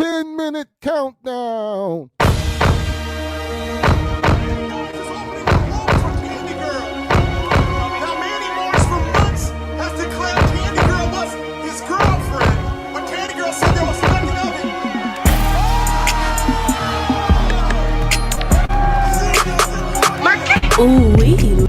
10-minute countdown. Ooh-wee.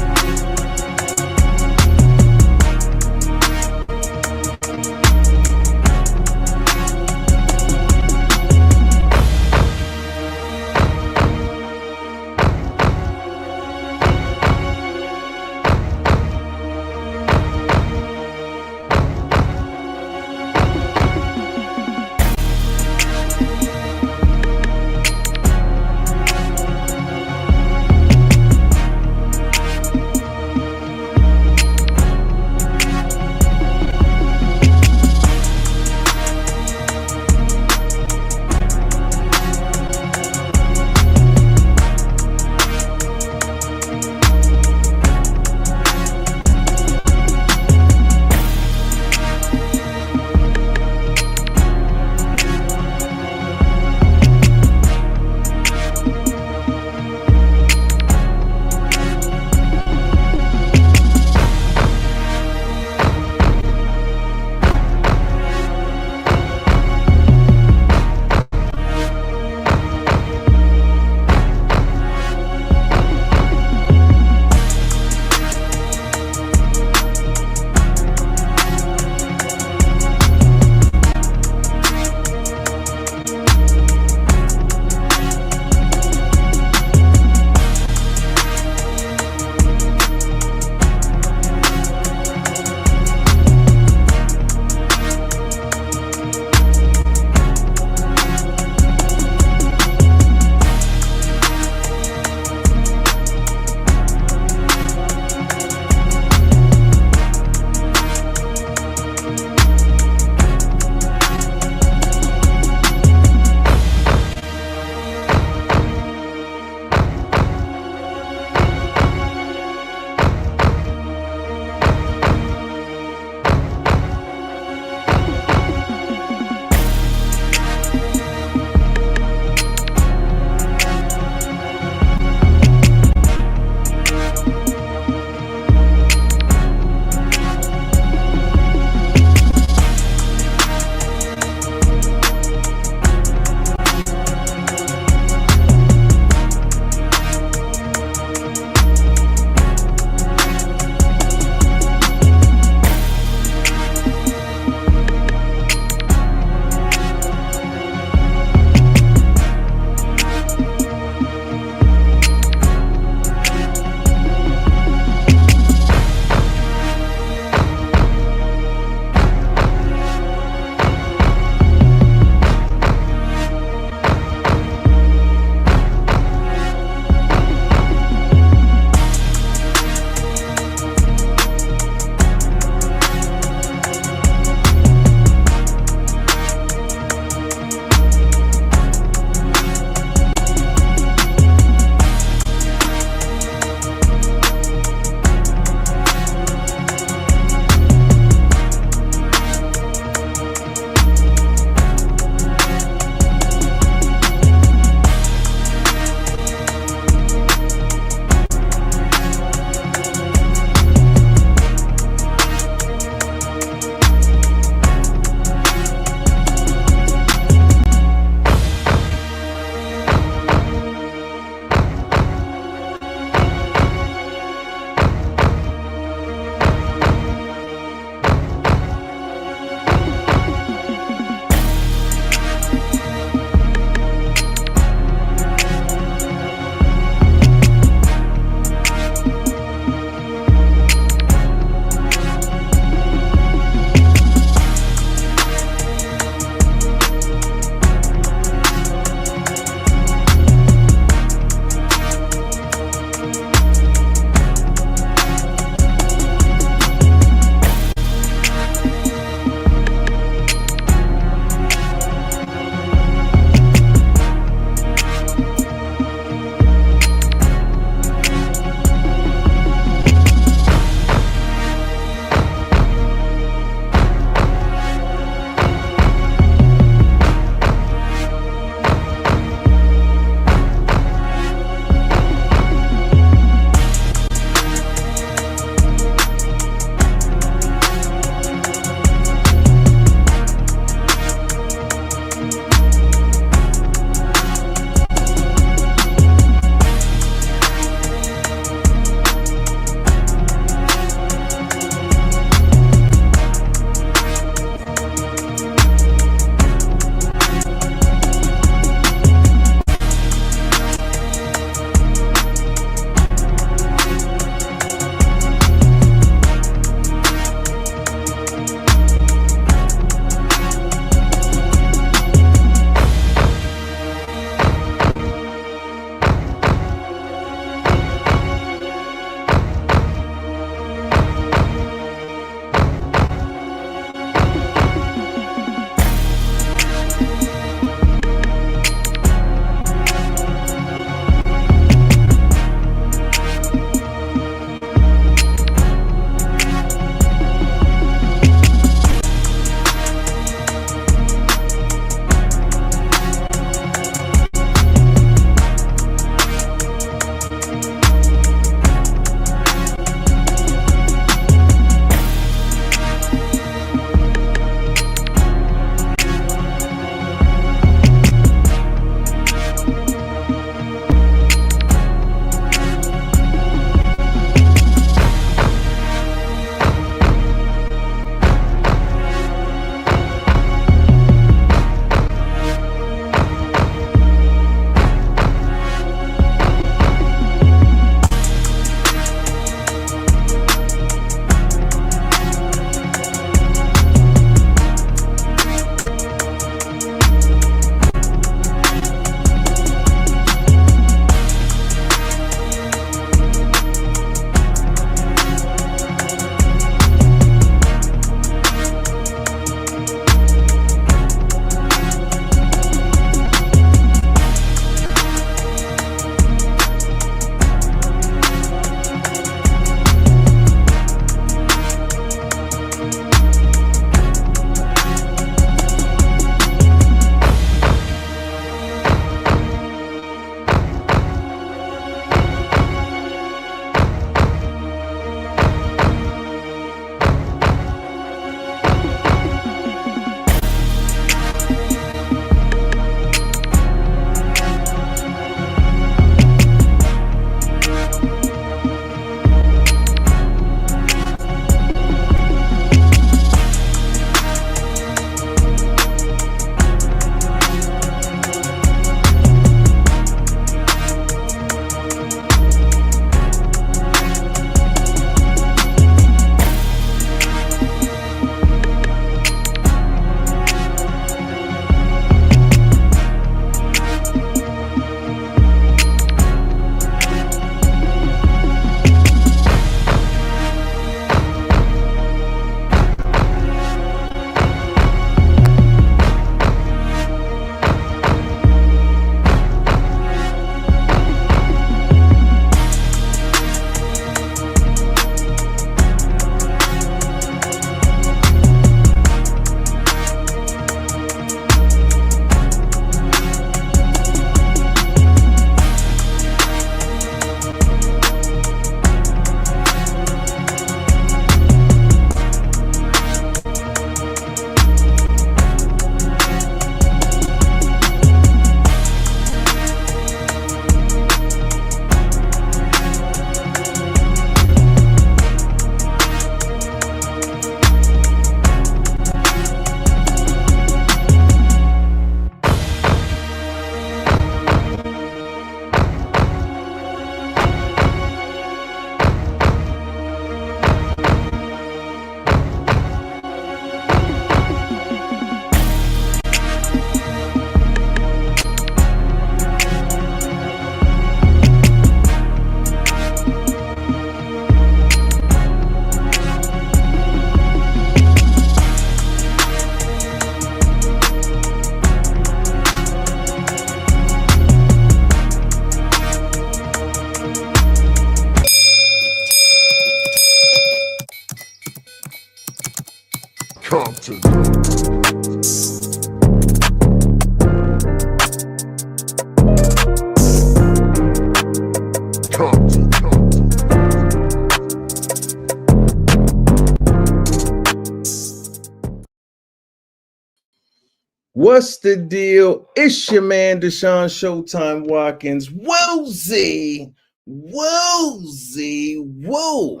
What's the deal? It's your man Deshaun Showtime Watkins. Woozy, woozy, woo.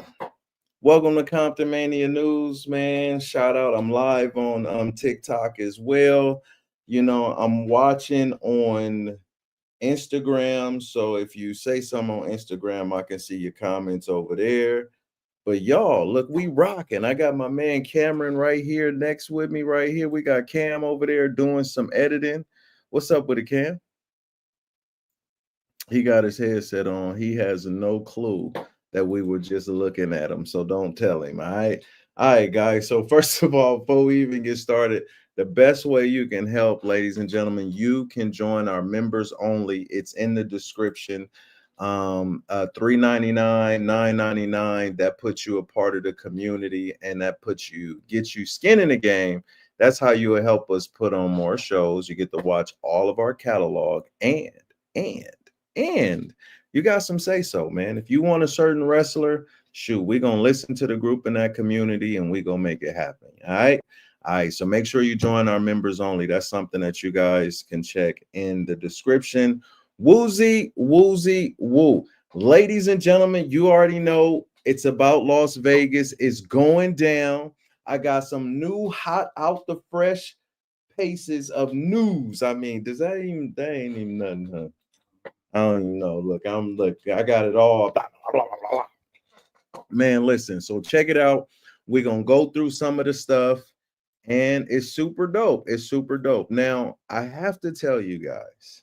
Welcome to Comptonmania News, man. Shout out. I'm live on TikTok as well. You know, I'm watching on Instagram. So if you say something on Instagram, I can see your comments over there. But y'all, look, we rocking. I got my man Cameron right here next with me right here. We got Cam over there doing some editing. What's up with it, Cam? He got his headset on. He has no clue that we were just looking at him. So don't tell him. All right. All right, guys. So first of all, before we even get started, the best way you can help, ladies and gentlemen, you can join our members only. It's in the description. $3.99, $9.99. That puts you a part of the community, and that gets you skin in the game. That's how you will help us put on more shows. You get to watch all of our catalog, and you got some say so, man. If you want a certain wrestler, shoot, we're gonna listen to the group in that community and we're gonna make it happen. All right. So make sure you join our members only. That's something that you guys can check in the description. Woozy, woozy, woo. Ladies and gentlemen, you already know it's about Las Vegas. It's going down. I got some new hot out the fresh paces of news. I mean, that ain't even nothing, huh? I don't even know. Look, I got it all. Man, listen, so check it out. We're gonna go through some of the stuff, and it's super dope. It's super dope. Now, I have to tell you guys,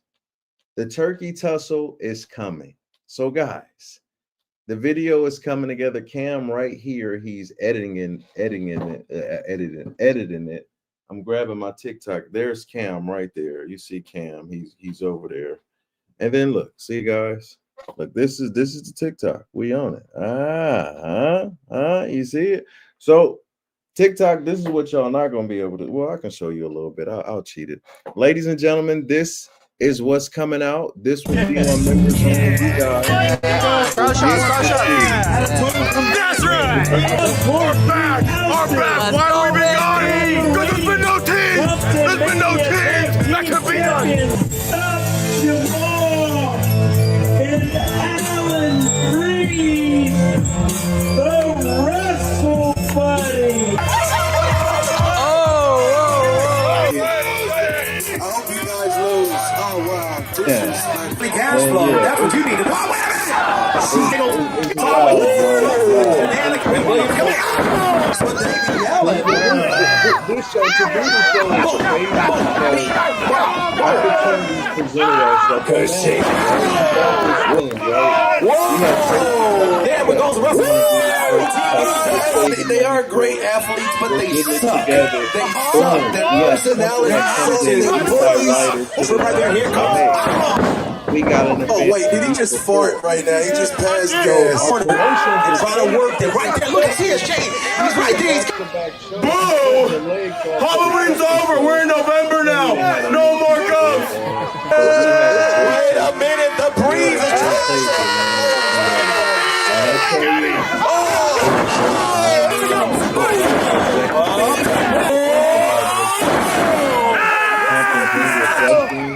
the turkey tussle is coming. So, guys, the video is coming together. Cam right here, he's editing it. I'm grabbing my TikTok. There's Cam right there. You see Cam, he's over there. And then look, see guys, look, this is the TikTok. We own it. You see it? So TikTok, this is what y'all not gonna be able to. Well, I can show you a little bit. I'll cheat it. Ladies and gentlemen, this is what's coming out. This will be on members only. You guys. That's right. We're back. Why have we been gone? Because there's been no team. There's been no team that could be done. Cash flow. That's what you need to do. This show to be the show is crazy opportunities presented ourselves. Damn, it goes rough. They are great athletes, but they suck. They suck. Their personality sucks. Right there, here comes. We got an Oh wait, did he just fart right now? He just passed gas. They're trying to work. They're right there. Look, see his shade. He's right there. Boo! Halloween's over. We're in November now. No more ghosts. Wait a minute. The breeze is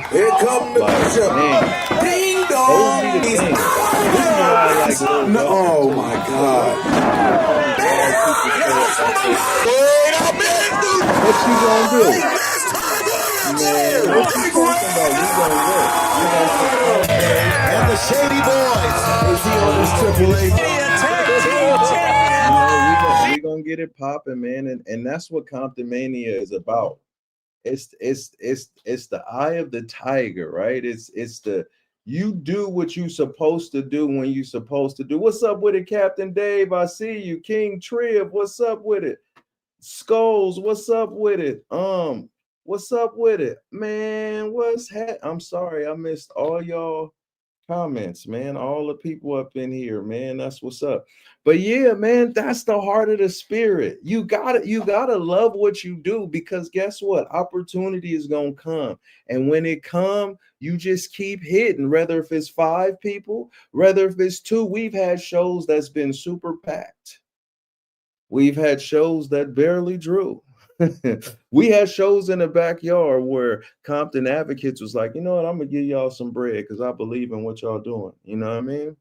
Here come the bishop. Ding dong. Oh my God. wait a minute, dude. What you gonna do? Man, what you talking about? We gonna work. And the Shady Boys. Is he on this Triple H? We gonna get it popping, man, and that's what Comptonmania is about. It's the eye of the tiger, right? It's the you do what you supposed to do when you supposed to do. What's up with it, Captain Dave? I see you. King Trib, what's up with it? Skulls, what's up with it? What's up with it? Man, I'm sorry, I missed all y'all comments, man. All the people up in here, man. That's what's up. But yeah, man, that's the heart of the spirit. You gotta love what you do, because guess what? Opportunity is gonna come. And when it come, you just keep hitting, whether if it's 5 people, whether if it's 2. We've had shows that's been super packed. We've had shows that barely drew. We had shows in the backyard where Compton Advocates was like, you know what, I'm gonna give y'all some bread because I believe in what y'all doing. You know what I mean?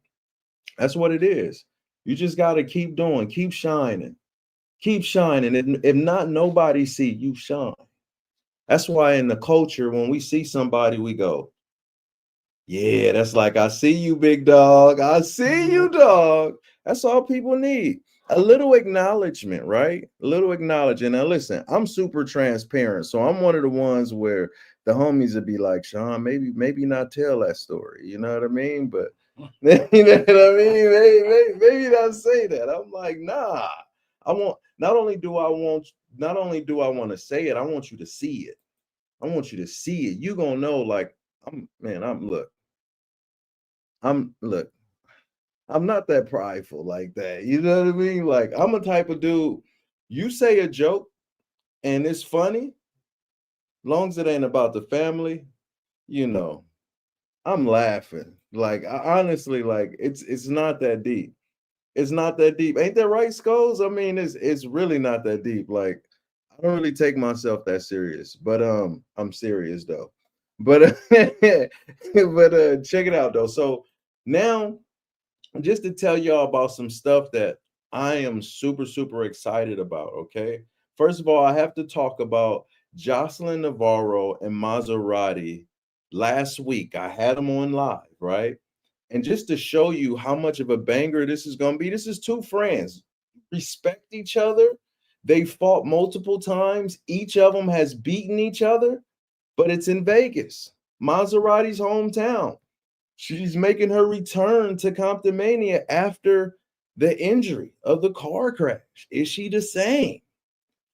That's what it is. You just got to keep doing, keep shining, keep shining. If not, nobody see you shine. That's why in the culture, when we see somebody, we go, yeah, that's like, I see you, big dog. I see you, dog. That's all people need. A little acknowledgement, right? A little acknowledgement. Now, listen, I'm super transparent. So I'm one of the ones where the homies would be like, Sean, maybe not tell that story. You know what I mean? But you know what I mean? Maybe not say that. I'm like, nah. Not only do I want to say it, I want you to see it. I want you to see it. You're gonna know, like, look, I'm not that prideful like that. You know what I mean? Like, I'm a type of dude, you say a joke and it's funny, long as it ain't about the family, you know, I'm laughing. Like, honestly, like, it's not that deep. It's not that deep. Ain't that right, Skulls? I mean, it's really not that deep. Like, I don't really take myself that serious, but I'm serious though. But but check it out though. So now, just to tell y'all about some stuff that I am super excited about. Okay, first of all, I have to talk about Jocelyn Navarro and Maserati. Last week, I had them on live, right? And just to show you how much of a banger this is going to be, this is two friends, respect each other. They fought multiple times. Each of them has beaten each other, but it's in Vegas, Maserati's hometown. She's making her return to Comptonmania after the injury of the car crash. Is she the same?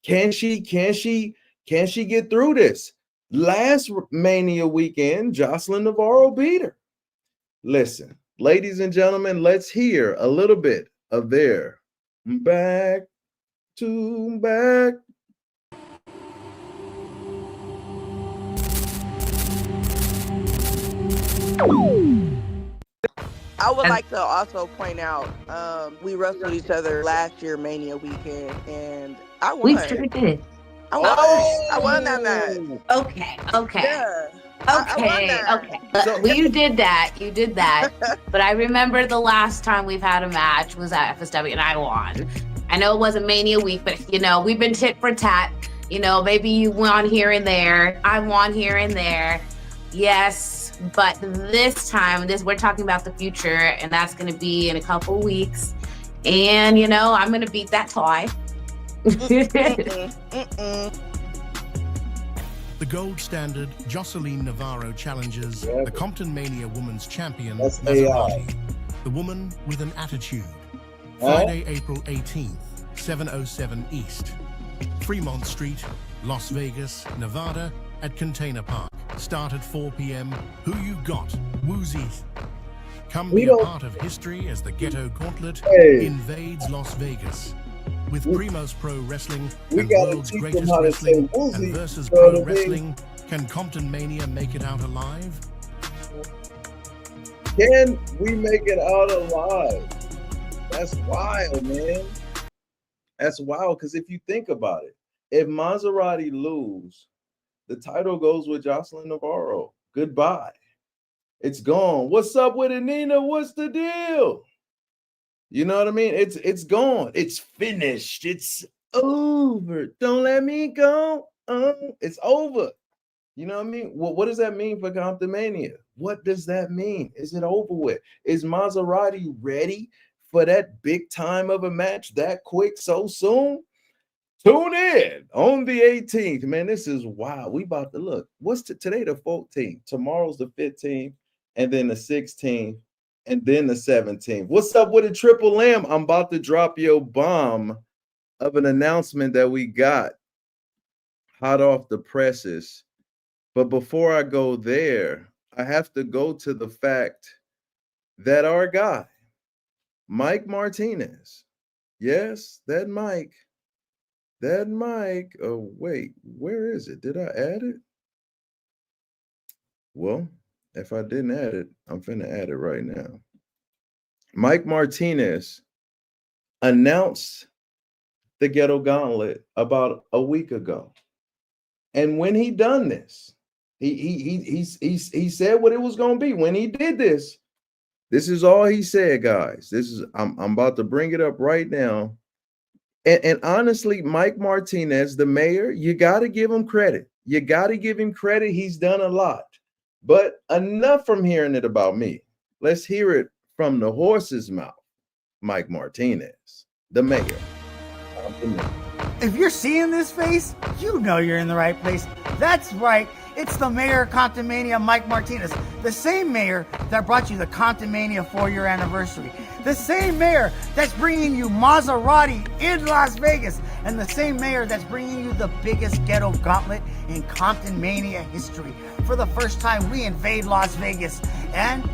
Can she get through this? Last Mania weekend, Jocelyn Navarro beat her. Listen, ladies and gentlemen, let's hear a little bit of their back to back. I would like to also point out, we wrestled each other last year Mania weekend, and I won. We sure did. I won that match. Okay. Yeah. I won that. Okay. Well, you did that. But I remember the last time we've had a match was at FSW and I won. I know it wasn't Mania week, but, you know, we've been tit for tat. You know, maybe you won here and there. I won here and there. Yes, but this time, we're talking about the future, and that's going to be in a couple weeks. And, you know, I'm going to beat that toy. The gold standard Jocelyn Navarro challenges the Comptonmania Women's Champion, That's Maserati, the woman with an attitude. Friday, April 18th, 707 East, Fremont Street, Las Vegas, Nevada, at Container Park. Start at 4 p.m. Who you got? Woozy. Come be a part of history as the Ghetto Gauntlet invades Las Vegas. With Primos Pro Wrestling and World's Greatest Wrestling and Versus Pro Wrestling, can Comptonmania make it out alive? Can we make it out alive? That's wild, man. That's wild, because if you think about it, if Maserati lose, the title goes with Jocelyn Navarro. Goodbye. It's gone. What's up with it, Nina? What's the deal? You know what I mean? It's gone. It's finished. It's over. Don't let me go. It's over. You know what I mean? What does that mean for Comptonmania? What does that mean? Is it over with? Is Maserati ready for that big time of a match that quick so soon? Tune in on the 18th. Man, this is wild. We about to look. What's today the 14th? Tomorrow's the 15th, and then the 16th. And then the 17th. What's up with a Triple M? I'm about to drop your bomb of an announcement that we got hot off the presses. But before I go there, I have to go to the fact that our guy, Mike Martinez, yes, that Mike, oh, wait, where is it? Did I add it? Well, if I didn't add it, I'm finna add it right now. Mike Martinez announced the Ghetto Gauntlet about a week ago. And when he done this, he said what it was going to be. When he did this, this is all he said, guys. This is I'm about to bring it up right now. And honestly, Mike Martinez, the mayor, you got to give him credit. You got to give him credit. He's done a lot. But enough from hearing it about me. Let's hear it from the horse's mouth. Mike Martinez, the mayor. If you're seeing this face, you know you're in the right place. That's right. It's the mayor of Comptonmania, Mike Martinez. The same mayor that brought you the Comptonmania 4-year anniversary. The same mayor that's bringing you Maserati in Las Vegas. And the same mayor that's bringing you the biggest ghetto gauntlet in Comptonmania history. For the first time, we invade Las Vegas. And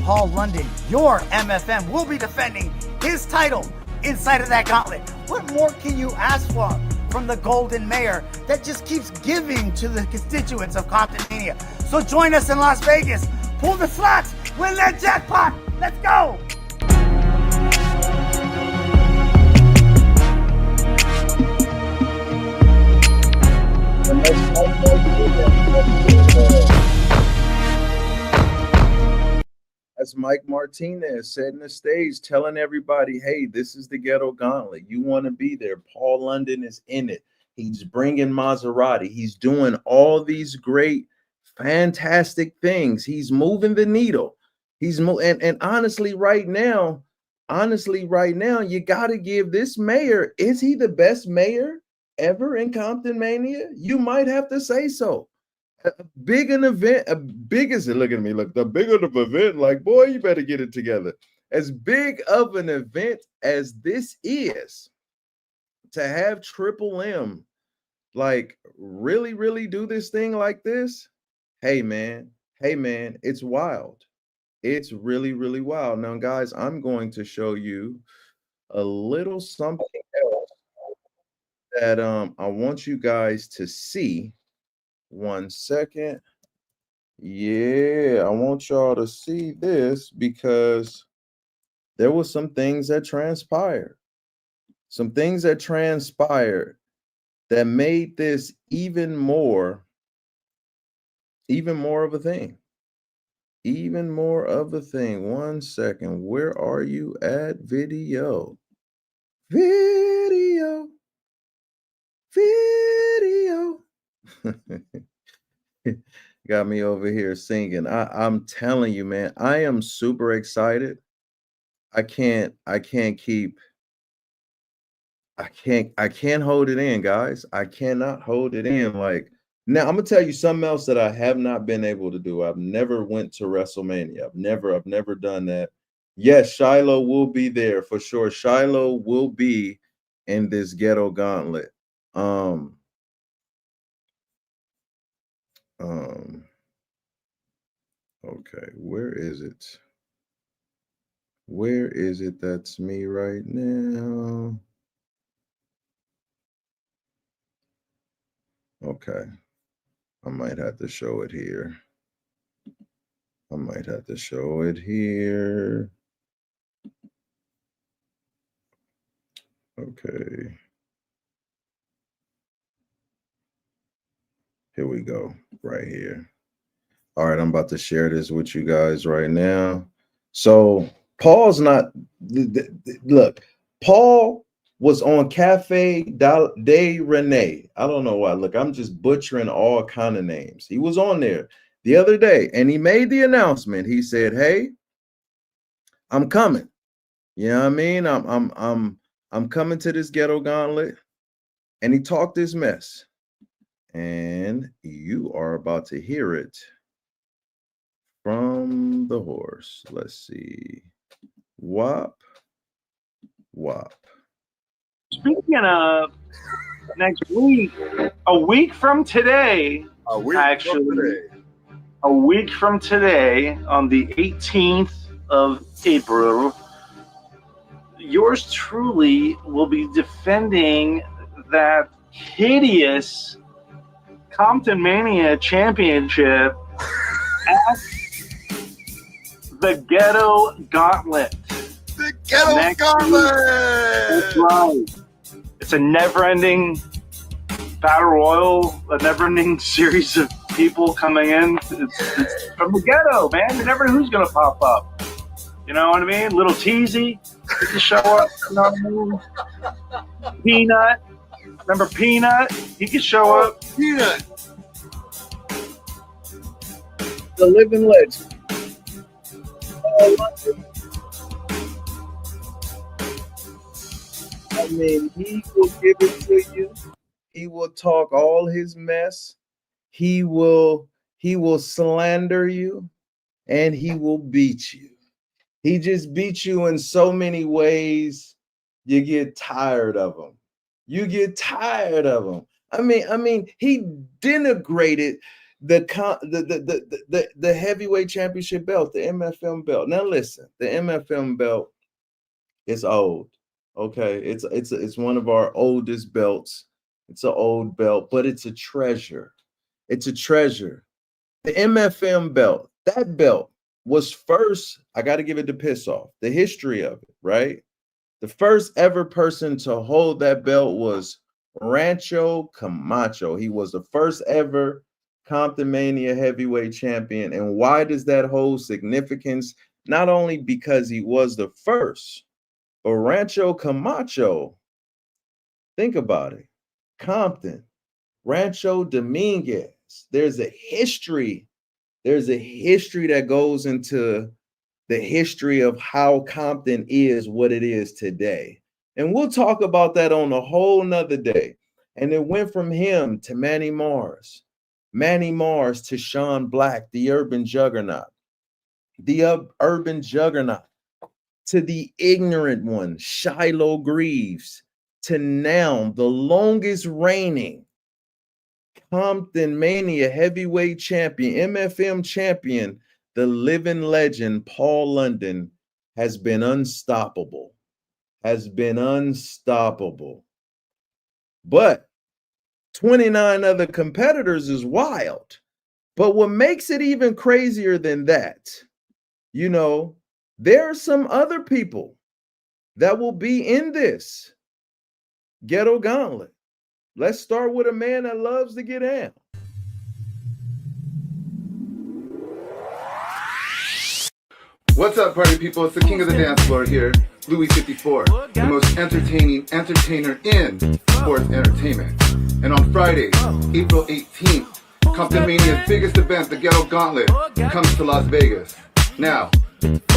Paul London, your MFM, will be defending his title inside of that gauntlet. What more can you ask for from the Golden Mayor that just keeps giving to the constituents of Comptonmania? So join us in Las Vegas. Pull the slots, win that jackpot. Let's go. That's Mike Martinez setting the stage, telling everybody, hey, this is the Ghetto Gauntlet. You want to be there. Paul London is in it. He's bringing Maserati. He's doing all these great, fantastic things. He's moving the needle. And honestly, right now, you got to give this mayor, is he the best mayor ever in Comptonmania? You might have to say so. Big an event, big as it, look at me, look, the bigger the event, like, boy, you better get it together. As big of an event as this is, to have Triple M like really do this thing like this, hey man, it's wild. It's really wild. Now, guys, I'm going to show you a little something else that I want you guys to see. 1 second. Yeah, I want y'all to see this because there was some things that transpired. Some things that transpired that made this even more of a thing. Even more of a thing. 1 second. Where are you at? Video. Got me over here singing. I'm telling you, man, I am super excited. I can't hold it in, guys. I cannot hold it in. Like, now I'm gonna tell you something else that I have not been able to do. I've never went to WrestleMania. I've never done that. Yes, Shiloh will be there for sure. Shiloh will be in this Ghetto Gauntlet. Okay, where is it? Where is it? That's me right now. Okay, I might have to show it here. Okay. Here we go, right here. All right, I'm about to share this with you guys right now. So Paul's not, look, Paul was on Cafe de Rene. I don't know why. Look, I'm just butchering all kind of names. He was on there the other day and he made the announcement. He said, hey, I'm coming. You know what I mean? I'm coming to this Ghetto Gauntlet. And he talked his mess. And you are about to hear it from the horse. Let's see. Wop. Speaking of next week, a week from today, a week from today, on the 18th of April, yours truly will be defending that hideous Comptonmania championship at the Ghetto Gauntlet. The Ghetto Gauntlet! That's right. It's a never-ending battle royal, a never-ending series of people coming in. It's from the ghetto, man. You never know who's gonna pop up. You know what I mean? Little Teasy, he can show up. You know what I mean? Peanut, remember Peanut? He can show up. Peanut. The living legend. I mean, he will give it to you. He will talk all his mess. He will slander you, and he will beat you. He just beats you in so many ways. You get tired of him. You get tired of him. I mean, he denigrated the heavyweight championship belt, the MFM belt. Now listen, the MFM belt is old. Okay, it's one of our oldest belts. It's an old belt, but it's a treasure. It's a treasure. The MFM belt, that belt was first, I got to give it the piss off, the history of it, right? The first ever person to hold that belt was Rancho Camacho. He was the first ever Comptonmania heavyweight champion. And why does that hold significance? Not only because he was the first, but Rancho Camacho, think about it, Compton, Rancho Dominguez, there's a history that goes into the history of how Compton is what it is today. And we'll talk about that on a whole nother day. And it went from him to Manny Mars to Sean Black, the urban juggernaut, to the ignorant one, Shiloh Greaves, to now the longest reigning Comptonmania heavyweight champion, MFM champion, the living legend, Paul London, has been unstoppable. But 29 other competitors is wild. But what makes it even crazier than that, you know, there are some other people that will be in this ghetto gauntlet. Let's start with a man that loves to get in. What's up, party people? It's the king of the dance floor here, Louis 54, the most entertaining entertainer in sports entertainment. And on Friday, April 18th, Comptonmania's biggest event, the Ghetto Gauntlet, comes to Las Vegas. Now,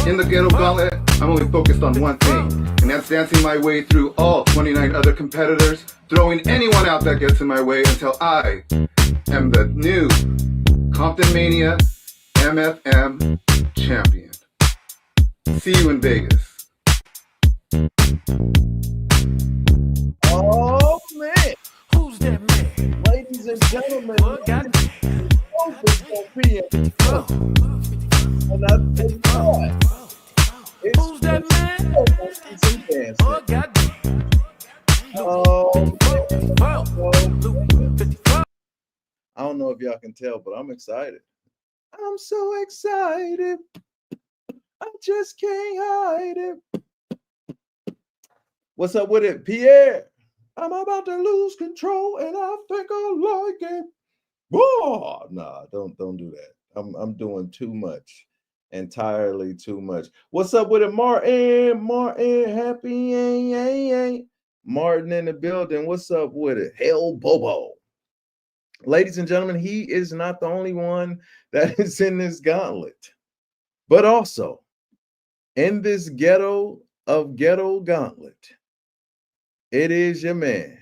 in the Ghetto Gauntlet, I'm only focused on one thing, and that's dancing my way through all 29 other competitors, throwing anyone out that gets in my way until I am the new Comptonmania MFM champion. See you in Vegas. Oh man, who's that man? Ladies and gentlemen, and I who's that man? I don't know if y'all can tell, but I'm excited. I'm so excited. I just can't hide it. What's up with it, Pierre? I'm about to lose control, and I think I like it. Oh, nah, don't do that. I'm doing too much, entirely too much. What's up with it, Martin? Happy Martin in the building. What's up with it? Hell Bobo. Ladies and gentlemen, he is not the only one that is in this gauntlet, but also in this ghetto of ghetto gauntlet, it is your man.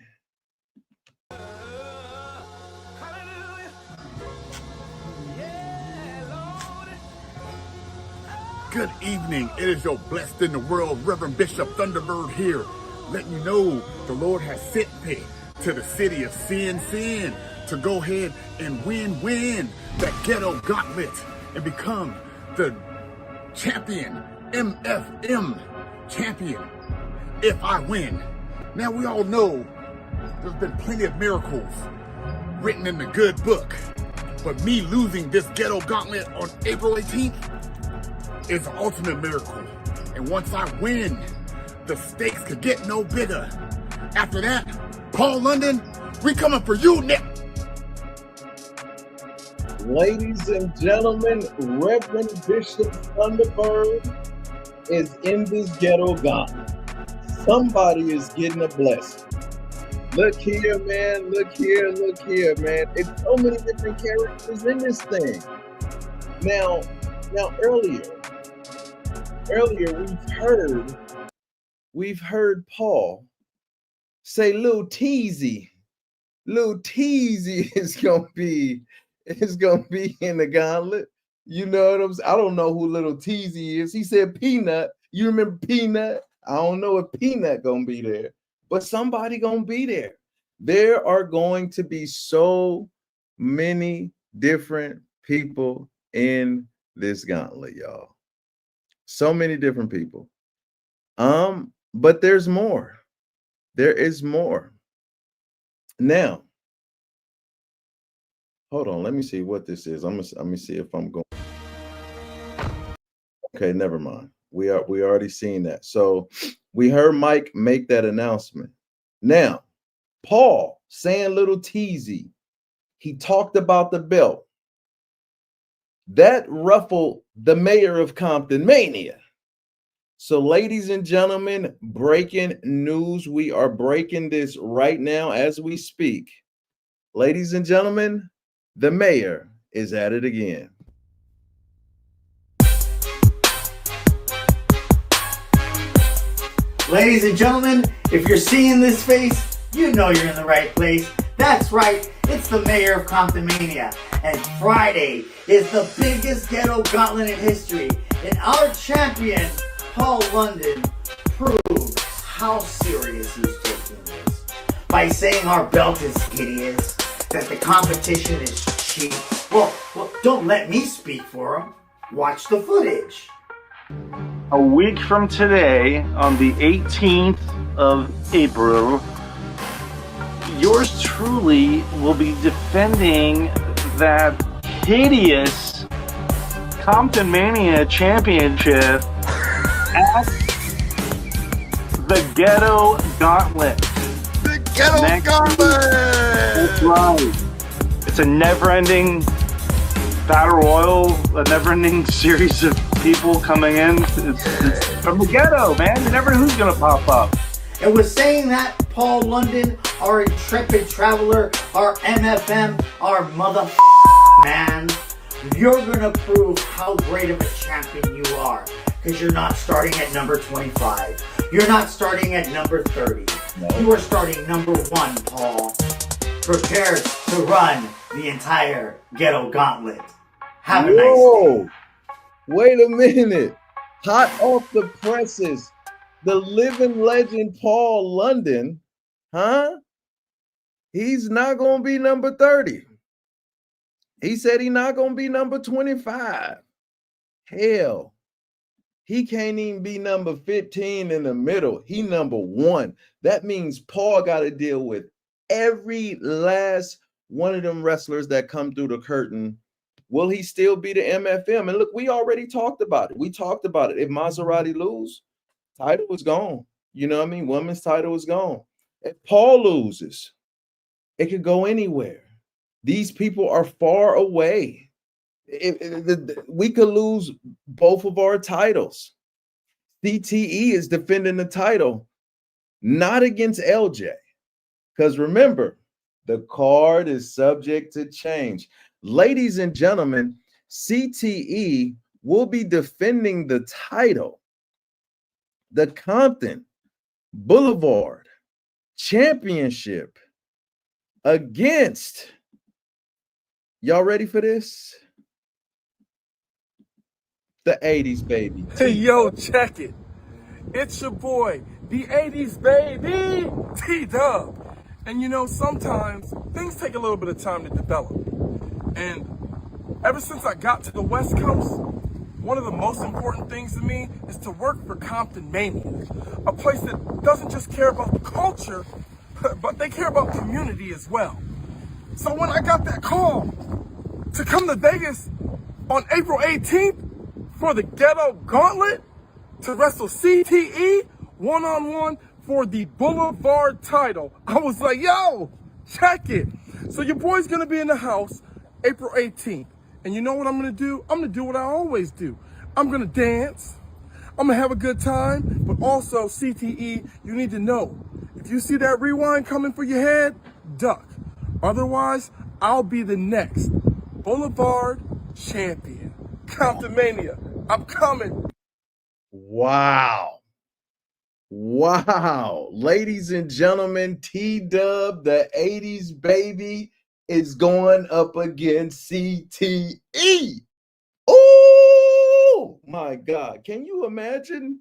Good evening. It is your blessed in the world Reverend Bishop Thunderbird here, letting you know the Lord has sent me to the city of Sin to go ahead and win that ghetto gauntlet and become the champion, MFM champion, if I win. Now we all know there's been plenty of miracles written in the good book, but me losing this ghetto gauntlet on April 18th is the ultimate miracle. And once I win, the stakes could get no bigger. After that, Paul London, we coming for you, Nick. Ladies and gentlemen, Reverend Bishop Thunderbird is in this ghetto gauntlet. Somebody is getting a blessing. Look here, man. Look here, man. It's so many different characters in this thing. Now earlier we've heard Paul say Lil Teasy is gonna be in the gauntlet. You know what I'm saying? I don't know who Little Teasy is. He said Peanut. You remember Peanut? I don't know if Peanut gonna be there, but somebody gonna be there. There are going to be so many different people in this gauntlet, y'all. So many different people. But there's more. There is more. Now, hold on. Let me see what this is. Let me see if I'm going. Okay, never mind. We already seen that. So we heard Mike make that announcement. Now, Paul saying Little Teasy, he talked about the belt. That ruffled the mayor of Comptonmania. So, ladies and gentlemen, breaking news. We are breaking this right now as we speak. Ladies and gentlemen, the mayor is at it again. Ladies and gentlemen, if you're seeing this face, you know you're in the right place. That's right, it's the mayor of Comptonmania. And Friday is the biggest ghetto gauntlet in history. And our champion, Paul London, proved how serious he's taking this by saying our belt is hideous, that the competition is cheap. Well, don't let me speak for him. Watch the footage. A week from today, on the 18th of April, yours truly will be defending that hideous Comptonmania championship at the Ghetto Gauntlet. The Ghetto Gauntlet! That's right. It's a never-ending battle royal, a never-ending series of people coming in. It's from the ghetto, man. You never know who's gonna pop up. And with saying that, Paul London, our intrepid traveler, our MFM, our man, you're gonna prove how great of a champion you are. Because you're not starting at number 25. You're not starting at number 30. No. You are starting number 1, Paul. Prepare to run the entire Ghetto Gauntlet. Have a nice day. Wait a minute. Hot off the presses, the living legend Paul London, huh? He's not going to be number 30. He said he's not going to be number 25. Hell, he can't even be number 15 in the middle. He number 1. That means Paul got to deal with every last one of them wrestlers that come through the curtain. Will he still be the MFM? And look, we already talked about it. We talked about it. If Maserati lose, title is gone. You know what I mean? Women's title is gone. If Paul loses, it could go anywhere. These people are far away. We could lose both of our titles. CTE is defending the title, not against LJ. Because remember, the card is subject to change. Ladies and gentlemen, CTE will be defending the title, the Compton Boulevard Championship, against, y'all ready for this? The 80s baby. Hey, yo, check it. It's your boy, the 80s baby, T-Dub. And you know, sometimes things take a little bit of time to develop. And ever since I got to the West Coast, one of the most important things to me is to work for Comptonmania, a place that doesn't just care about the culture, but they care about community as well. So when I got that call to come to Vegas on April 18th for the Ghetto Gauntlet to wrestle CTE one-on-one for the Boulevard title. I was like, yo, check it. So your boy's gonna be in the house April 18th. And you know what I'm gonna do? I'm gonna do what I always do. I'm gonna dance. I'm gonna have a good time, but also CTE, you need to know, if you see that rewind coming for your head, duck. Otherwise, I'll be the next Boulevard champion. Comptonmania, I'm coming. Wow. Wow. Ladies and gentlemen, T-Dub, the 80s baby, is going up against CTE. Oh my God. Can you imagine?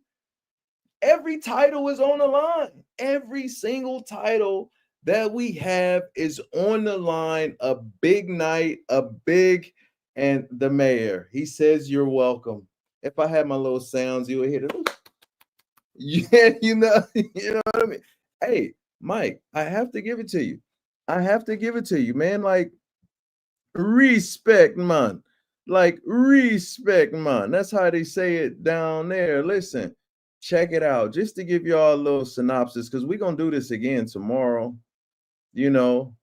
Every title is on the line. Every single title that we have is on the line. A big night, and the mayor, he says, you're welcome. If I had my little sounds, you would hear it. Yeah, you know what I mean? Hey, Mike, I have to give it to you. I have to give it to you, man. Like, respect, man. Like, respect, man. That's how they say it down there. Listen, check it out. Just to give y'all a little synopsis, because we're going to do this again tomorrow. You know,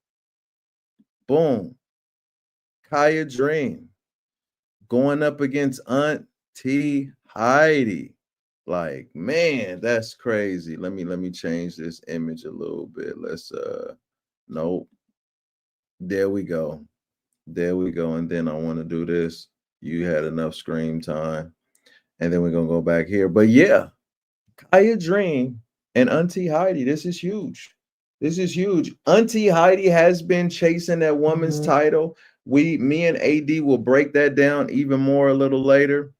boom. Kaya Dream going up against Aunt T. Heidi. Like, man, that's crazy. Let me change this image a little bit. Let's nope. There we go. There we go. And then I want to do this. You had enough screen time. And then we're gonna go back here. But yeah, Kaya Dream and Auntie Heidi. This is huge. This is huge. Auntie Heidi has been chasing that woman's title. Me and AD will break that down even more a little later.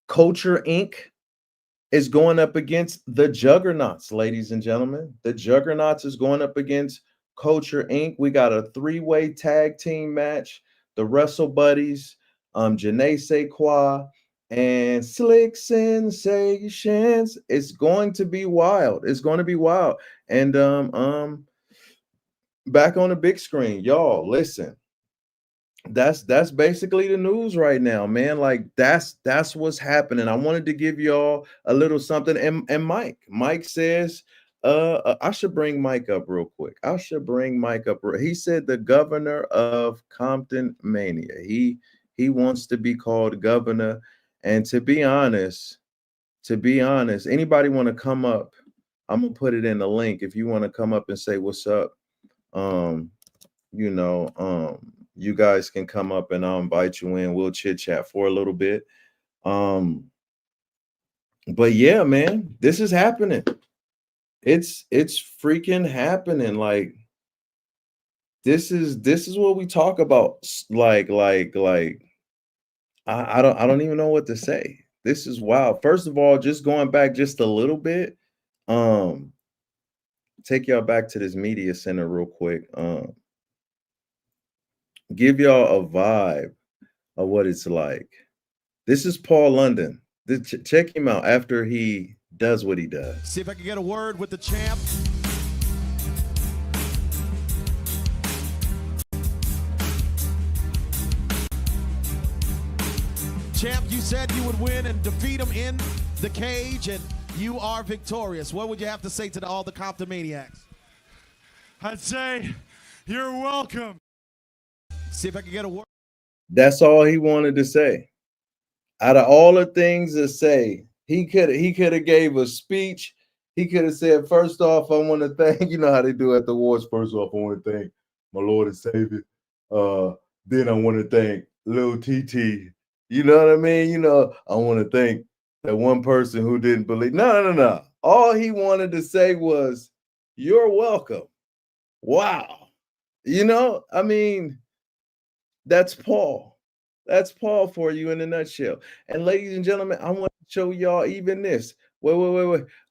Culture Inc. is going up against the Juggernauts, ladies and gentlemen. The Juggernauts is going up against Culture Inc. We got a three-way tag team match. The Wrestle Buddies, Janae Sequoia, and Slick Sensations. It's going to be wild. It's going to be wild. And back on the big screen, y'all, listen. That's basically the news right now, man. Like that's what's happening. I wanted to give y'all a little something. And Mike says, I should bring Mike up real quick. I should bring Mike up. He said the governor of Comptonmania. He wants to be called governor. And to be honest, anybody want to come up? I'm gonna put it in the link if you want to come up and say what's up. You guys can come up and I'll invite you in. We'll chit chat for a little bit. But yeah, man, this is happening. It's freaking happening. Like this is what we talk about. Like I don't even know what to say. This is wild. First of all, just going back just a little bit, take y'all back to this media center real quick. Give y'all a vibe of what it's like. This is Paul London. Check him out after he does what he does. See if I can get a word with the champ. Champ, you said you would win and defeat him in the cage, and you are victorious. What would you have to say to all the Comptomaniacs? I'd say you're welcome. See if I can get a word. That's all he wanted to say. Out of all the things to say, he could have gave a speech. He could have said, first off, I want to thank, you know how they do at the awards. First off, I want to thank my Lord and Savior. Then I want to thank Lil TT. You know what I mean? You know, I want to thank that one person who didn't believe. No. All he wanted to say was, you're welcome. Wow. You know, I mean, that's Paul. That's Paul for you in a nutshell. And ladies and gentlemen, I want to show y'all even this. Wait.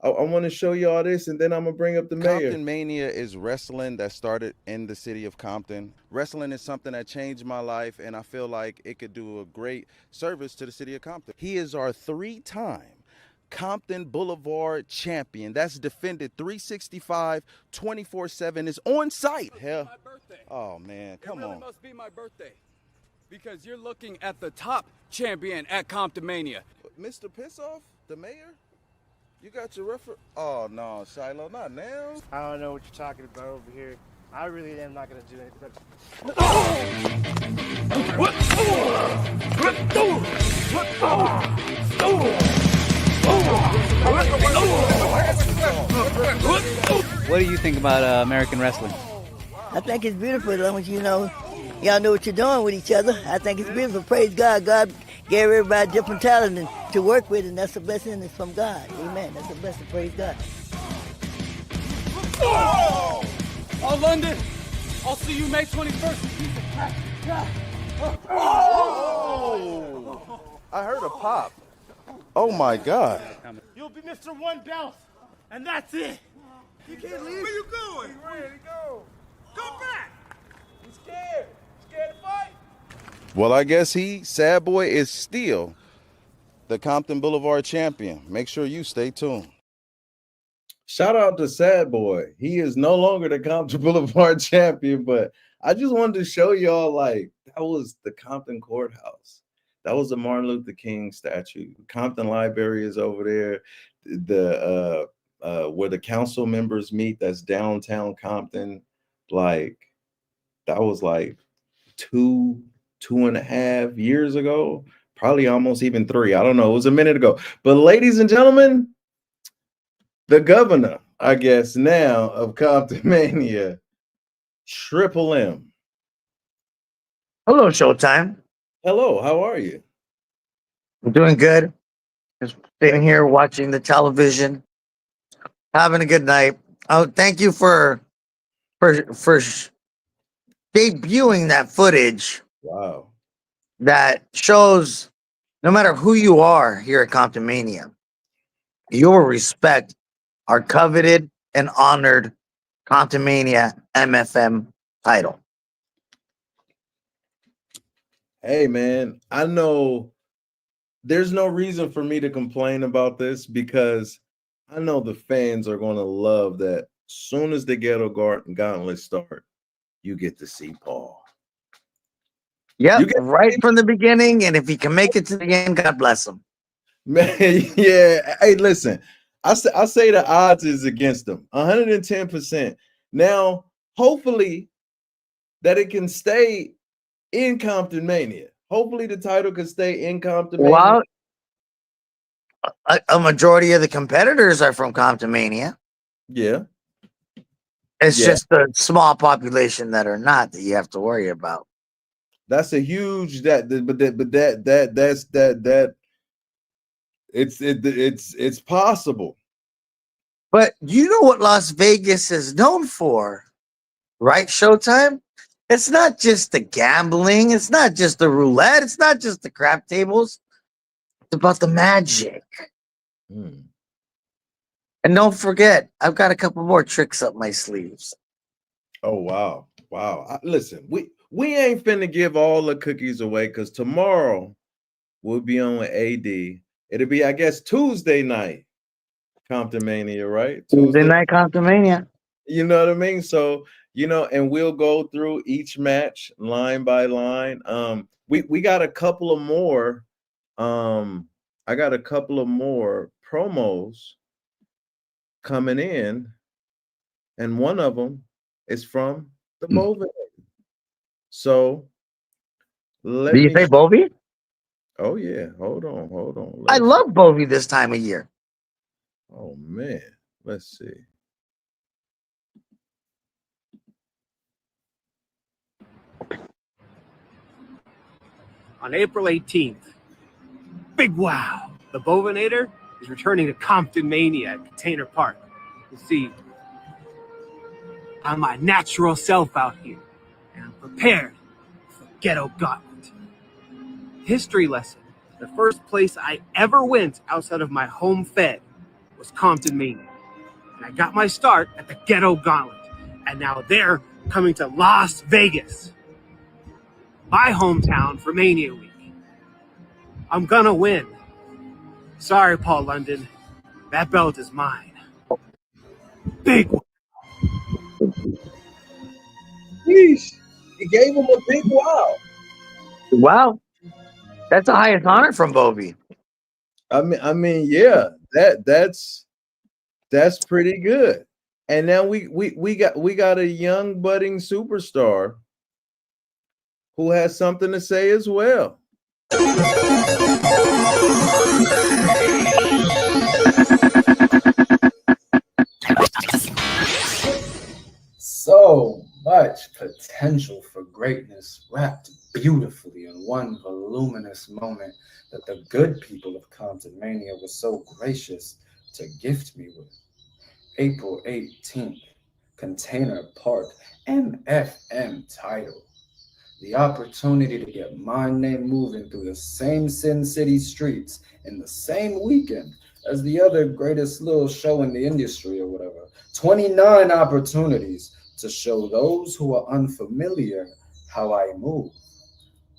I want to show y'all this, and then I'm going to bring up the mayor. Comptonmania is wrestling that started in the city of Compton. Wrestling is something that changed my life, and I feel like it could do a great service to the city of Compton. He is our 3-time Compton Boulevard champion. That's defended 365, 24/7. Is on site. Hell. My birthday. Oh, man, come it really on. must be my birthday because you're looking at the top champion at Comptonmania. Mr. Pissoff, the mayor? You got your refer. Oh no, Shiloh, not now. I don't know what you're talking about over here. I really am not gonna do anything. What do you think about American wrestling? I think it's beautiful as long as y'all know what you're doing with each other. I think it's beautiful. Praise God. God gave everybody different talent to work with, and that's a blessing. It's from God. Amen. That's a blessing. Praise God. Oh, London, I'll see you May 21st. Oh! I heard a pop. Oh my God. You'll be Mr. One Belt, and that's it. You can't leave. Where you going? He's ready to go. Come back. He's scared. Scared to fight. Well, I guess Sad Boy, is still the Compton Boulevard champion. Make sure you stay tuned. Shout out to Sad Boy. He is no longer the Compton Boulevard champion, but I just wanted to show y'all, like, that was the Compton Courthouse. That was the Martin Luther King statue. Compton Library is over there. The where the council members meet, that's downtown Compton. Like, that was like 2.5 years ago, probably almost even 3. I don't know. It was a minute ago. But ladies and gentlemen, the governor, I guess now, of Comptonmania, Triple M. Hello, Showtime. Hello, how are you? I'm doing good. Just sitting here watching the television, having a good night. Oh, thank you for debuting that footage. Wow. That shows no matter who you are here at Comptonmania, you will respect our coveted and honored Comptonmania MFM title. Hey, man, I know there's no reason for me to complain about this because I know the fans are going to love that. Soon as the Ghetto Gauntlet start, you get to see Paul. Yeah, right from the beginning, and if he can make it to the end, God bless him. Man, yeah. Hey, listen, I say the odds is against them, 110%. Now, hopefully, that it can stay in Comptonmania. Hopefully, the title can stay in Comptonmania. Well, a majority of the competitors are from Comptonmania. Yeah. It's just a small population that are not that you have to worry about. That's a huge it's possible. But you know what Las Vegas is known for, right? Showtime? It's not just the gambling, it's not just the roulette, it's not just the crap tables. It's about the magic. And don't forget, I've got a couple more tricks up my sleeves. Oh wow. Wow. Listen, we ain't finna give all the cookies away because tomorrow we'll be on with AD. It'll be, I guess, Tuesday night Comptonmania, right? Tuesday night Comptonmania. You know what I mean? So, you know, and we'll go through each match line by line. We got a couple of more. I got a couple of more promos coming in, and one of them is from the Bovin. So Do you say Bovie? Oh yeah, hold on. I love Bovie this time of year. Oh man, let's see. On April 18th, big wow, the Bovinator is returning to Comptonmania at Container Park. You see, I'm my natural self out here, and I'm prepared for Ghetto Gauntlet. History lesson, the first place I ever went outside of my home fed was Comptonmania. And I got my start at the Ghetto Gauntlet, and now they're coming to Las Vegas, my hometown, for Mania Week. I'm gonna win. Sorry, Paul London. That belt is mine. Big one. Yeesh. He gave him a big wow. Wow. That's the highest honor from Bovie. I mean, yeah, that's That's pretty good. And now we got a young budding superstar who has something to say as well. So much potential for greatness wrapped beautifully in one voluminous moment that the good people of Comptonmania were so gracious to gift me with. April 18th, Container Park MFM title. The opportunity to get my name moving through the same Sin City streets in the same weekend as the other greatest little show in the industry or whatever. 29 opportunities to show those who are unfamiliar how I move.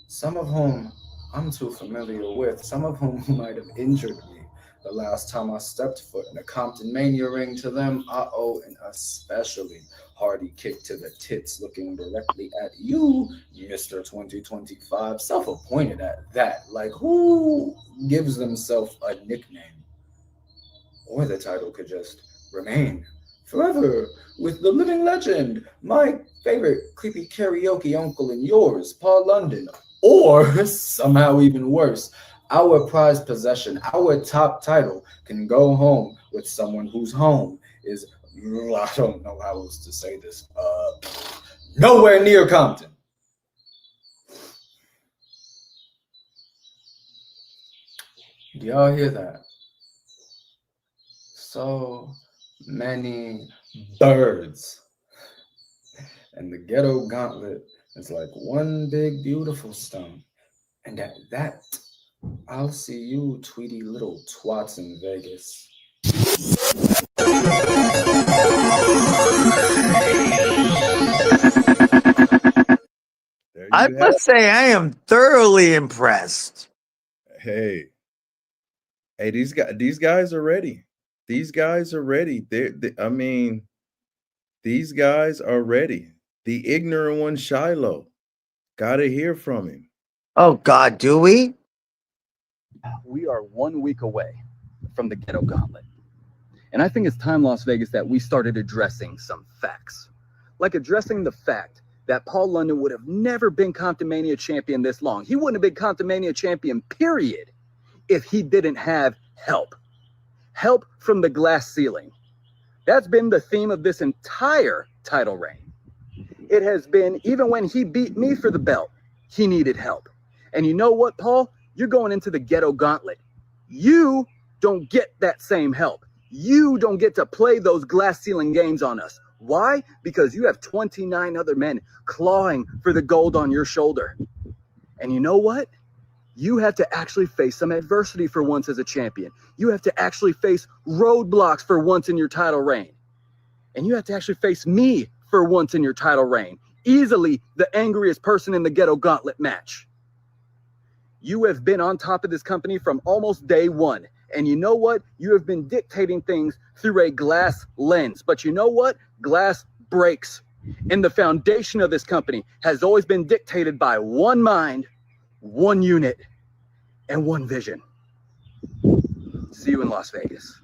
Some of whom I'm too familiar with, some of whom might have injured me the last time I stepped foot in a Comptonmania ring. To them, I owe an especially hearty kick to the tits, looking directly at you, Mr. 2025, self-appointed at that. Like, who gives themselves a nickname? Or the title could just remain forever with the living legend, my favorite creepy karaoke uncle and yours, Paul London. Or somehow even worse, our prized possession, our top title can go home with someone whose home is, I don't know how else to say this, nowhere near Compton. Do y'all hear that? So many birds. And the ghetto gauntlet is like one big beautiful stone. And at that, I'll see you tweety little twats in Vegas. I must say I am thoroughly impressed. Hey, these guys are ready. These guys are ready. I mean, these guys are ready. The ignorant one, Shiloh, gotta hear from him. Oh God, do we? We are 1 week away from the Ghetto Gauntlet. And I think it's time, Las Vegas, that we started addressing some facts. Like addressing the fact that Paul London would have never been Comptonmania champion this long. He wouldn't have been Comptonmania champion, period, if he didn't have help. Help from the glass ceiling. That's been the theme of this entire title reign. It has been, even when he beat me for the belt, he needed help. And you know what, Paul? You're going into the Ghetto Gauntlet. You don't get that same help. You don't get to play those glass ceiling games on us. Why? Because you have 29 other men clawing for the gold on your shoulder. And you know what? You have to actually face some adversity for once as a champion. You have to actually face roadblocks for once in your title reign. And you have to actually face me for once in your title reign. Easily the angriest person in the Ghetto Gauntlet match. You have been on top of this company from almost day one. And you know what? You have been dictating things through a glass lens. But you know what? Glass breaks. And the foundation of this company has always been dictated by one mind, one unit, and one vision. See you in Las Vegas.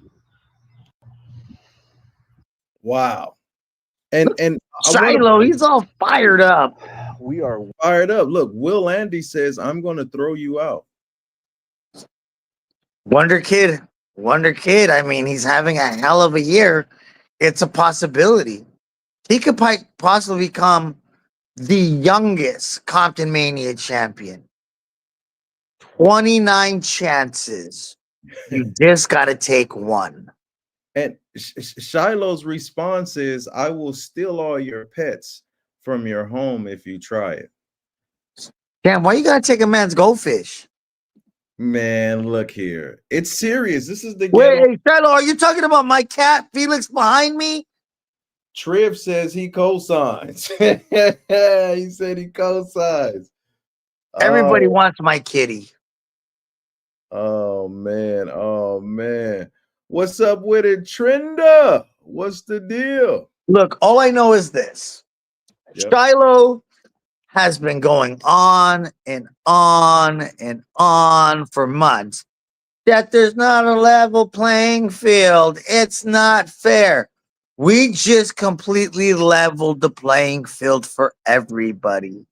Wow. And Shiloh, he's all fired up. We are fired up. Look, Will Andy says, I'm going to throw you out. Wonder Kid. I mean, he's having a hell of a year. It's a possibility. He could possibly become the youngest Comptonmania champion. 29 chances. You just got to take one. And Shiloh's response is, I will steal all your pets from your home if you try it. Damn, why you got to take a man's goldfish? Man, look here. It's serious. This is the Wait, Shiloh, are you talking about my cat, Felix, behind me? Triv says he co-signs. He said he co-signs. Everybody wants my kitty. Oh, man. Oh, man. What's up with it, Trenda? What's the deal? Look, all I know is this. Yep. Shiloh has been going on and on and on for months. that there's not a level playing field. It's not fair. We just completely leveled the playing field for everybody.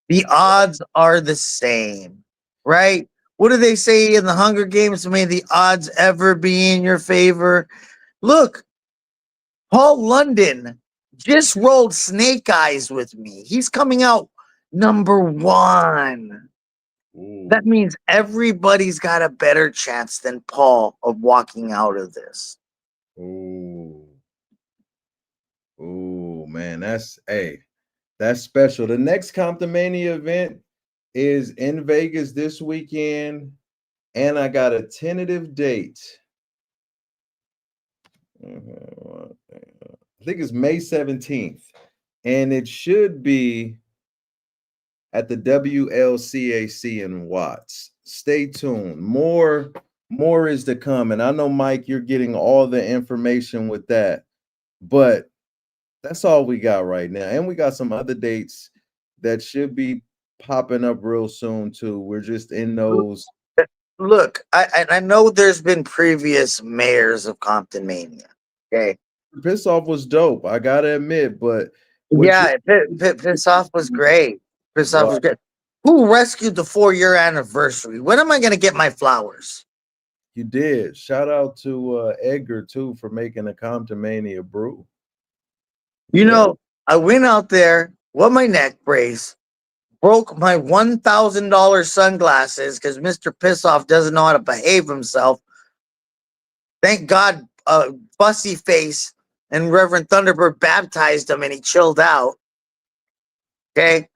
The odds are the same, right? What do they say in the Hunger Games? May the odds ever be in your favor. Look, Paul London just rolled Snake Eyes with me. He's coming out #1. That means everybody's got a better chance than Paul of walking out of this. Ooh, man, that's special. The next Comptonmania event is in Vegas this weekend, and I got a tentative date. I think it's May 17th, and it should be at the WLCAC in Watts. Stay tuned. More is to come. And I know, Mike, you're getting all the information with that, but that's all we got right now. And we got some other dates that should be popping up real soon too. We're just in those. Look, I know there's been previous mayors of Comptonmania. Okay. Piss Off was dope, I gotta admit, but yeah, Piss Off was great. Piss Off was great. Who rescued the 4-year anniversary? When am I gonna get my flowers? You did. Shout out to Edgar too for making a Comptonmania brew. You know, I went out there with my neck brace, broke my $1,000 sunglasses because Mr. Pissoff doesn't know how to behave himself. Thank God, Fussy Face and Reverend Thunderbird baptized him and he chilled out. Okay.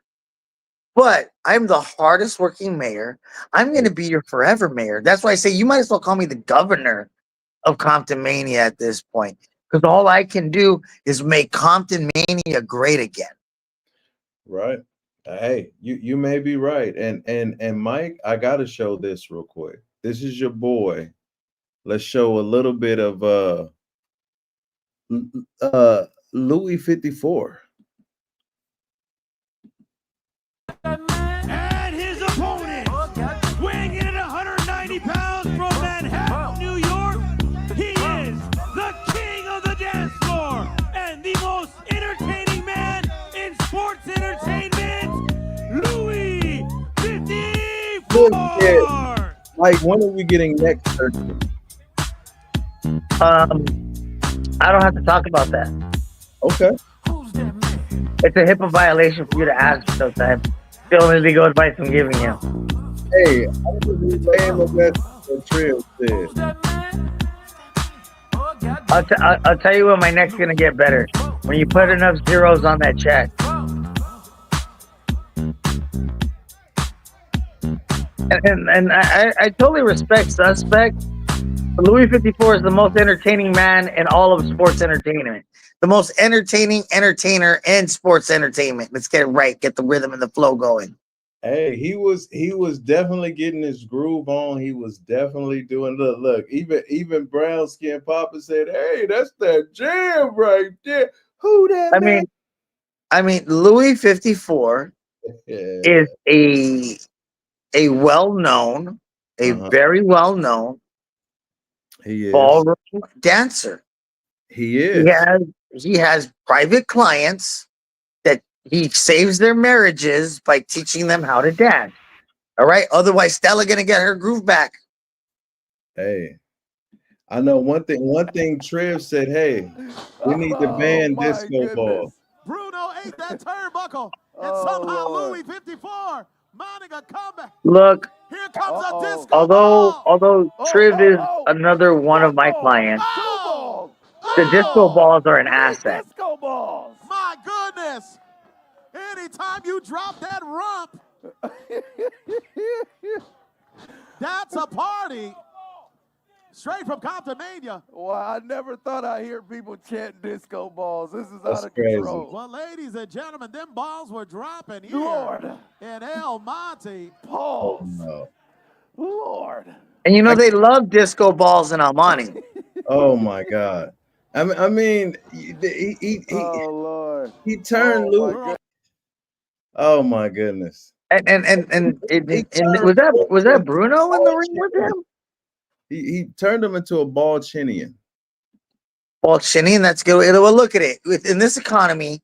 But I'm the hardest working mayor. I'm going to be your forever mayor. That's why I say you might as well call me the governor of Comptonmania at this point. Because all I can do is make Comptonmania great again. Right. Hey, you may be right. And Mike, I gotta show this real quick. This is your boy. Let's show a little bit of Louis 54. And his opponent, weighing in at 190 pounds from Manhattan, New York, he is the king of the dance floor and the most entertaining man in sports entertainment, Louis 54. Mike, when are we getting next Thursday? I don't have to talk about that. Okay. It's a HIPAA violation for you to ask sometimes. The only legal advice I'm giving you. Hey, I'm just relaying the message that Trill said. I'll tell you when my neck's gonna get better. When you put enough zeros on that check. And I totally respect Suspect. Louis 54 is the most entertaining man in all of sports entertainment. The most entertaining entertainer in sports entertainment. Let's get it right. Get the rhythm and the flow going. Hey, he was definitely getting his groove on. He was definitely doing look. Even Brown Skin Papa said, "Hey, that's that jam right there." Who that? I mean, Louis 54 is a well-known, very well-known ballroom dancer. He is. He has private clients that he saves their marriages by teaching them how to dance. All right. Otherwise, Stella gonna get her groove back. Hey, I know one thing. Trev said, "Hey, we need to ban disco balls." Bruno ate that turnbuckle, and somehow Louis 54 mounting a comeback. Look, Here comes a disco ball. although Triv is another one of my clients, the disco balls are an asset. Disco balls. My goodness. Anytime you drop that rump, that's a party. Straight from Comptonmania. Well, I never thought I'd hear people chant disco balls. This is That's out of crazy. control. Well, ladies and gentlemen, them balls were dropping here Lord. in El Monte. Pause. No. Lord. And you know they love disco balls in Almani. Oh my God. I mean, Oh Lord. he turned Louis. Oh my goodness. And was that Bruno in the ring with him? He turned him into a ball chinian. Ball chinian, that's good. Well, look at it. In this economy,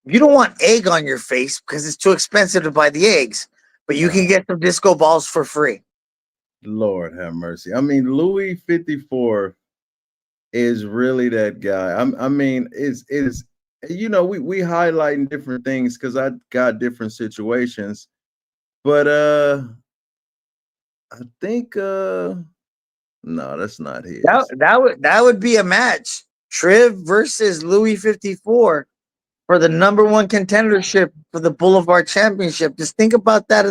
you don't want egg on your face because it's too expensive to buy the eggs, but you can get some disco balls for free. Lord have mercy. I mean, Louis 54 is really that guy. I mean, is you know, we highlighting different things because I got different situations, but I think no, that's not his. That would be a match. Triv versus Louis 54 for the #1 contendership for the Boulevard Championship. Just think about that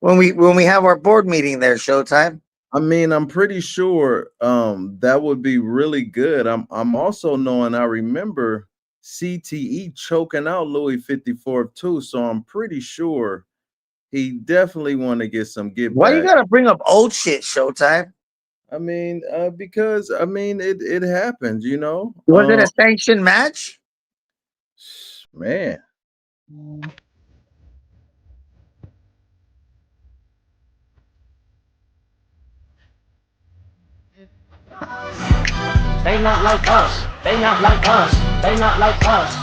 when we have our board meeting there, Showtime. I mean, I'm pretty sure that would be really good. I'm also knowing I remember CTE choking out Louis 54 too, so I'm pretty sure he definitely want to get some get Why back. you gotta bring up old shit, Showtime? I mean, because I mean it happened, you know. Was it a sanctioned match? Man. They not like us. They not like us. They not like us.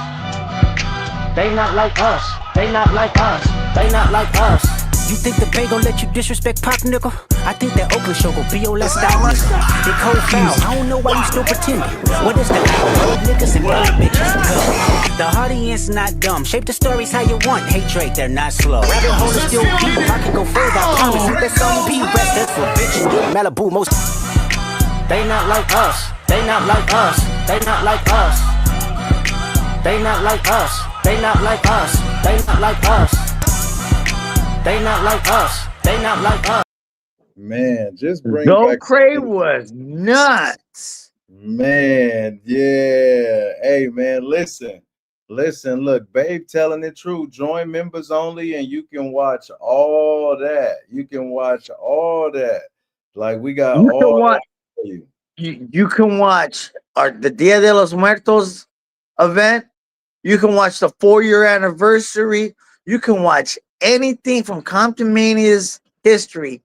They not like us. They not like us. They not like us. You think the Bay gon' let you disrespect Pop, nigga? I think that Oakland show gon' be your last stop, nigga. They cold foul, I don't know why you still pretending. What is that? Old niggas and old bitches. The audience not dumb. Shape the stories how you want. Hey Drake, they're not slow. Rabbit hole is still deep. I can go further, I promise. Hit that song be rested for bitch. Malibu most. They not like us. They not like us. They not like us. They not like us. They not like us. They not like us. They not like us. They not like us. Man, just bring Go back Cray was nuts. Man, yeah. Hey, man, listen. Look, Babe telling the truth. Join members only, and you can watch all that. You can watch all that. Like we got You all can watch. that for you. You can watch the Dia de los Muertos event. You can watch the 4-year anniversary. You can watch anything from Comptonmania's history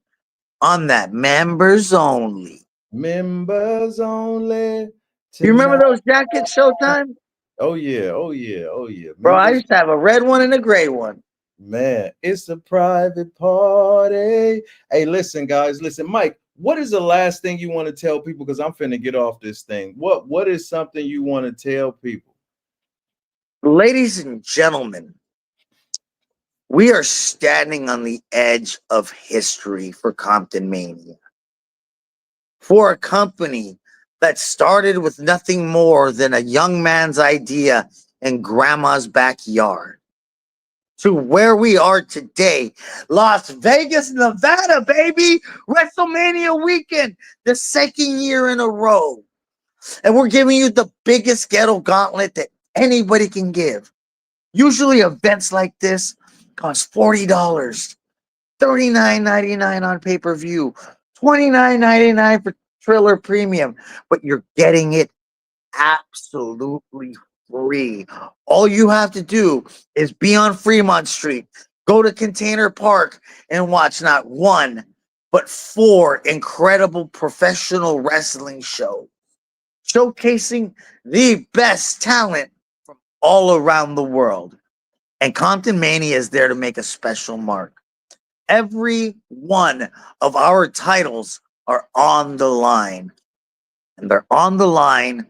on that members only. Members only. You remember those jackets, Showtime? Oh yeah, oh yeah, oh yeah. Bro, I used to have a red one and a gray one. Man, it's a private party. Hey, listen, guys, listen, Mike. What is the last thing you want to tell people? Because I'm finna get off this thing. What is something you want to tell people? Ladies and gentlemen, we are standing on the edge of history for Comptonmania. For a company that started with nothing more than a young man's idea in grandma's backyard to where we are today, Las Vegas, Nevada, baby, WrestleMania weekend, the 2nd year in a row. And we're giving you the biggest ghetto gauntlet that anybody can give. Usually events like this cost $40, $39.99 on pay-per-view, $29.99 for Triller Premium, but you're getting it absolutely free. All you have to do is be on Fremont Street, go to Container Park, and watch not 1, but 4 incredible professional wrestling shows, showcasing the best talent from all around the world. And Comptonmania is there to make a special mark. Every one of our titles are on the line. And they're on the line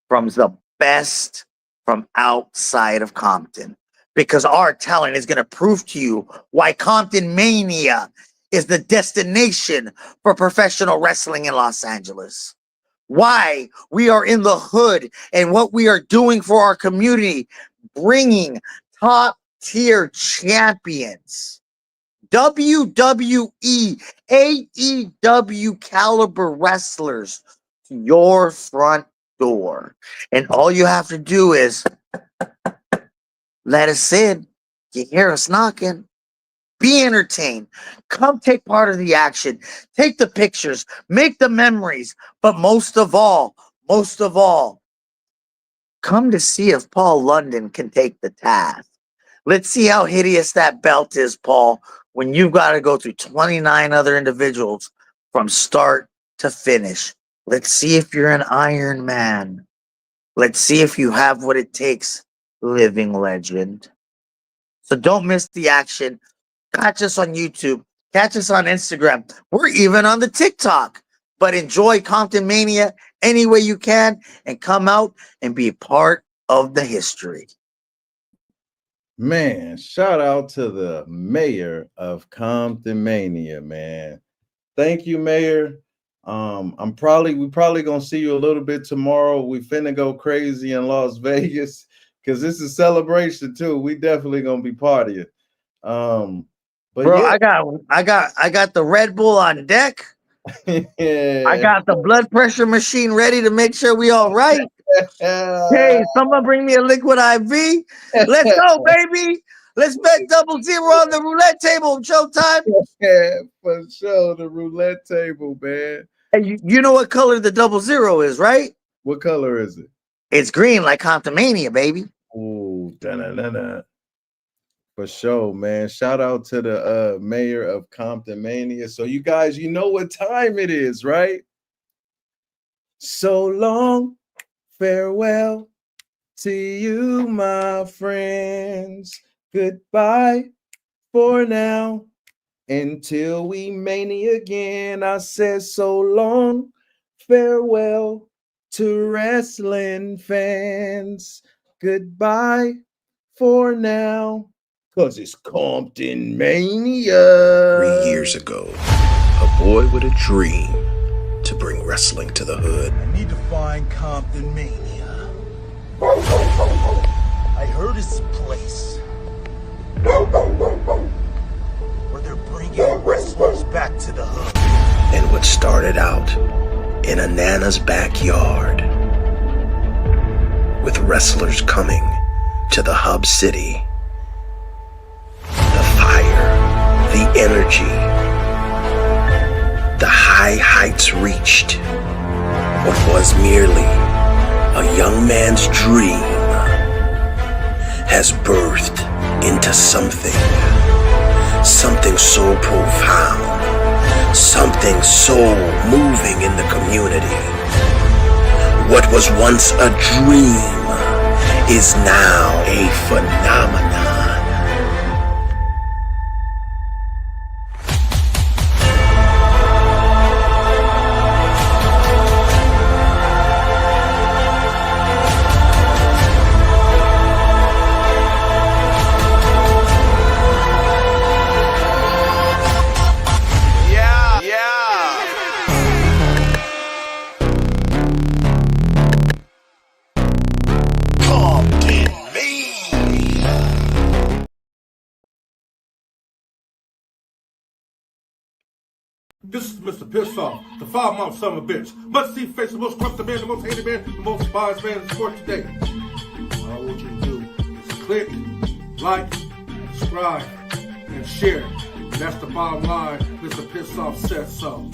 from the best from outside of Compton. Because our talent is going to prove to you why Comptonmania is the destination for professional wrestling in Los Angeles. Why we are in the hood and what we are doing for our community, bringing top tier champions, WWE, AEW caliber wrestlers to your front door. And all you have to do is let us in. You hear us knocking. Be entertained. Come take part of the action. Take the pictures. Make the memories. But most of all, come to see if Paul London can take the task. Let's see how hideous that belt is, Paul, when you've got to go through 29 other individuals from start to finish. Let's see if you're an Iron Man. Let's see if you have what it takes, living legend. So don't miss the action. Catch us on YouTube. Catch us on Instagram. We're even on the TikTok. But enjoy Compton Mania any way you can and come out and be a part of the history. Man, shout out to the mayor of Comptonmania, man. Thank you, Mayor. we probably gonna see you a little bit tomorrow. We finna go crazy in Las Vegas because this is celebration too. We definitely gonna be partying. But bro, yeah. I got the Red Bull on deck. Yeah. I got the blood pressure machine ready to make sure we all right. Hey, someone bring me a liquid IV. Let's go, baby. Let's bet 0-0 on the roulette table. Showtime. Yeah, for sure. The roulette table, man. Hey, you know what color the 0-0 is, right? What color is it? It's green, like Comptonmania, baby. Ooh, da-da-da-da. For sure, man. Shout out to the mayor of Comptonmania. So you guys, you know what time it is, right? So long, farewell to you, my friends. Goodbye for now. Until we mania again, I said so long, farewell to wrestling fans. Goodbye for now. Cause it's Compton Mania. 3 years ago, a boy with a dream to bring wrestling to the hood. I need to find Compton Mania. I heard it's a place where they're bringing wrestlers back to the hood. And what started out in a nana's backyard, with wrestlers coming to the hub city. The fire, the energy, the high heights reached. What was merely a young man's dream has birthed into something so profound, something so moving in the community. What was once a dream is now a phenomenon. This is Mr. Piss Off, the foul-mouthed son of a bitch. Must-see face, the most corrupted man, the most hated man, the most despised man in sport today. All I want you to do is click, like, subscribe, and share. And that's the bottom line. Mr. Piss Off said so.